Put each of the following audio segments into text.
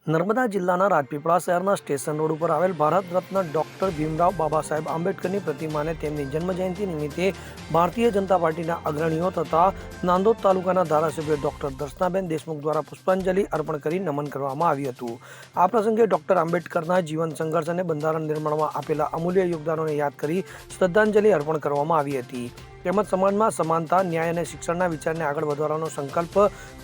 નર્મદા જિલ્લાના રાજપીપળા શહેરના station road ઉપર આવેલ ભારત રત્ન ડોક્ટર ભીમરાવ બાબા સાહેબ આંબેડકરની પ્રતિમાને તેમની જન્મજયંતિ નિમિત્તે ભારતીય જનતા પાર્ટીના અગ્રણીઓ તથા નાંદોદ તાલુકાના ધારાસભ્ય ડોક્ટર દર્શનાબેન દેશમુખ દ્વારા પુષ્પાંજલિ અર્પણ કરી નમન કરવામાં આવ્યું હતું। આ પ્રસંગે ડોક્ટર આંબેડકરના જીવન સંઘર્ષ અને બંધારણ નિર્માણમાં આપેલા અમૂલ્ય યોગદાનોને યાદ કરી શ્રદ્ધાંજલિ અર્પણ કરવામાં આવી હતી। તેમજ સમાજમાં સમાનતા, ન્યાય અને શિક્ષણના વિચારને આગળ વધારવાનો સંકલ્પ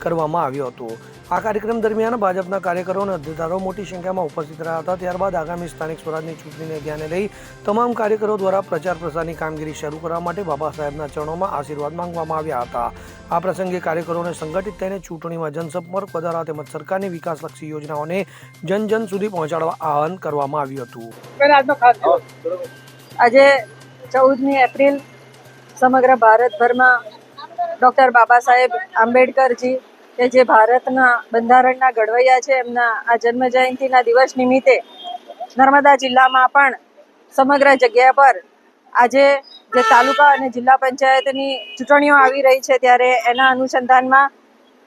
કરવામાં આવ્યો હતો। આ કાર્યક્રમ દરમિયાન ભાજપના કાર્યકરો અને હોદ્દેદારો મોટી સંખ્યામાં ઉપસ્થિત રહ્યા હતા। ત્યારબાદ આગામી સ્થાનિક સ્વરાજની ચૂંટણીને ધ્યાને લઈ તમામ કાર્યકરો દ્વારા પ્રચાર પ્રસારની કામગીરી શરૂ કરવા માટે બાબા સાહેબના ચરણોમાં આશીર્વાદ માંગવામાં આવ્યા હતા। આ પ્રસંગે કાર્યકરોને સંગઠિત થઈને ચૂંટણીમાં જનસંપર્ક વધારવા તેમજ સરકારની વિકાસલક્ષી યોજનાઓને જન જન સુધી પહોંચાડવા આહવાન કરવામાં આવ્યું હતું। આજે 14મી એપ્રિલ સમગ્ર ભારતભરમાં ડૉક્ટર બાબા સાહેબ આંબેડકરજી કે જે ભારતના બંધારણના ઘડવૈયા છે, એમના આ જન્મજયંતિના દિવસ નિમિત્તે નર્મદા જિલ્લામાં પણ સમગ્ર જગ્યા પર આજે જે તાલુકા અને જિલ્લા પંચાયતની ચૂંટણીઓ આવી રહી છે, ત્યારે એના અનુસંધાનમાં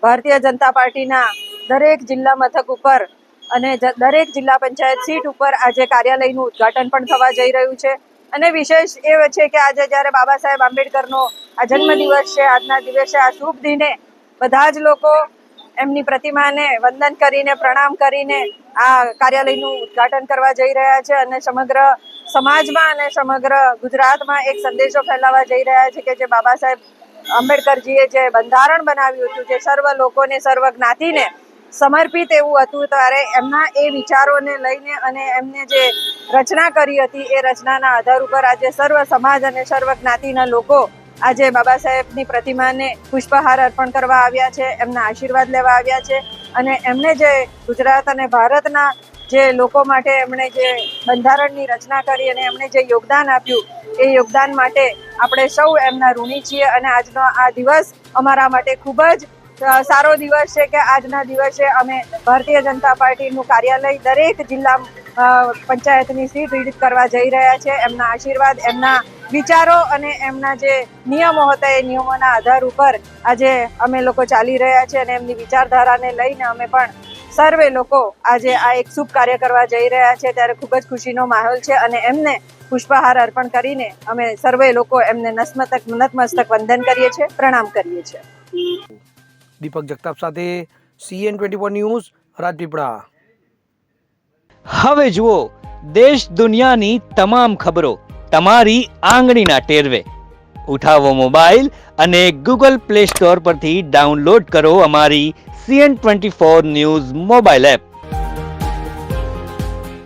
ભારતીય જનતા પાર્ટીના દરેક જિલ્લા મથક ઉપર અને દરેક જિલ્લા પંચાયત સીટ ઉપર આજે કાર્યાલયનું ઉદ્ઘાટન પણ થવા જઈ રહ્યું છે। અને વિશેષ એ છે કે આજે જ્યારે બાબા સાહેબ આંબેડકરનો આ જન્મદિવસ છે, આજના દિવસે આ શુભ દિને બધા જ લોકો એમની પ્રતિમાને વંદન કરીને, પ્રણામ કરીને આ કાર્યાલયનું ઉદ્ઘાટન કરવા જઈ રહ્યા છે અને સમગ્ર સમાજમાં અને સમગ્ર ગુજરાતમાં એક સંદેશો ફેલાવવા જઈ રહ્યા છે કે જે બાબા સાહેબ આંબેડકરજીએ જે બંધારણ બનાવ્યું હતું, જે સર્વ લોકોને, સર્વ જ્ઞાતિને સમર્પિત એવું હતું, ત્યારે એમના એ વિચારોને લઈને અને એમને જે રચના કરી હતી એ રચનાના આધાર ઉપર આજે સર્વ સમાજ અને સર્વ જ્ઞાતિના લોકો આજે બાબા સાહેબની પ્રતિમાને પુષ્પહાર અર્પણ કરવા આવ્યા છે, એમના આશીર્વાદ લેવા આવ્યા છે અને એમને જે ગુજરાત અને ભારતના જે લોકો માટે એમણે જે બંધારણની રચના કરી અને એમણે જે યોગદાન આપ્યું એ યોગદાન માટે આપણે સૌ એમના ઋણી છીએ અને આજનો આ દિવસ અમારા માટે ખૂબ જ સારો દિવસ છે કે આજના દિવસે અમે ભારતીય જનતા પાર્ટીનું કાર્યાલય દરેક જિલ્લા પંચાયતની સીટ વિડિત કરવા જઈ રહ્યા છે। એમના આશીર્વાદ, એમના વિચારો અને એમના જે નિયમો હતા એ નિયમોના આધાર ઉપર આજે અમે લોકો ચાલી રહ્યા છે અને એમની વિચારધારાને લઈને અમે પણ સર્વે લોકો આજે આ એક શુભ કાર્ય કરવા જઈ રહ્યા છે, ત્યારે ખૂબ જ ખુશીનો માહોલ છે અને એમને પુષ્પહાર અર્પણ કરીને અમે સર્વે લોકો એમને નતમસ્તક વંદન કરીએ છીએ, પ્રણામ કરીએ છીએ। દીપક જગતાપ સાથે CN24 ન્યૂઝ, રાજપીપળા। હવે જુઓ દેશ દુનિયાની તમામ ખબરો તમારી આંગળીના ટેરવે। ઉઠાવો મોબાઈલ અને Google Play Store પરથી ડાઉનલોડ કરો અમારી CN24 ન્યૂઝ મોબાઈલ એપ।